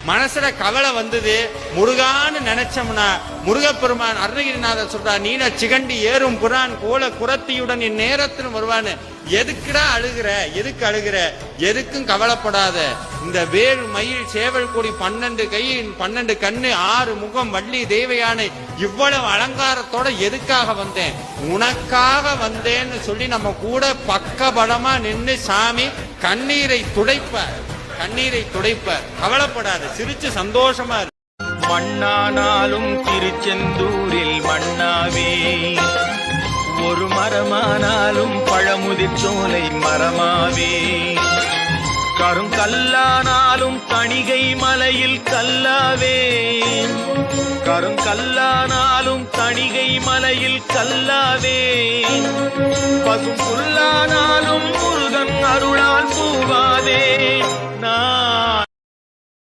மனசுல கவலை வந்தது, முருகான்னு நினைச்சோம்னா முருகப்பெருமான் அருணகிரிநாதர் சொல்றார், நீன சிகண்டி ஏறும் புறான் கோல குரத்தியுடன் என் நேரத்தில் வருவான்னு. எதுக்குடா அழுகிற, எதுக்கு அழுகிற, எதுக்கும் கவலைப்படாத. இந்த வேல் மயில் சேவல் கொடி 12 கை 12 கண்ணு 6 முகம் வள்ளி தேவையான இவ்வளவு அலங்காரத்தோட எதுக்காக வந்தேன், உனக்காக வந்தேன்னு சொல்லி நம்ம கூட பக்கபலமா நின்று சாமி கண்ணீரை துடைப்பார், கண்ணீரை துடைப்பார். கவலைப்படாத, சிரிச்சு சந்தோஷமா இரு. மண்ணானாலும் திருச்செந்தூரில் மண்ணாவே, ஒரு மரமானாலும் பழமுதிர் சோலை மரமாவே, கருங்கல்லானாலும் தணிகை மலையில் கல்லாவே, கருங்கல்லானாலும் தணிகை மலையில் கல்லாவே, பசும் புல்லானாலும் முருகன் அருளால் பூவாவே. நான்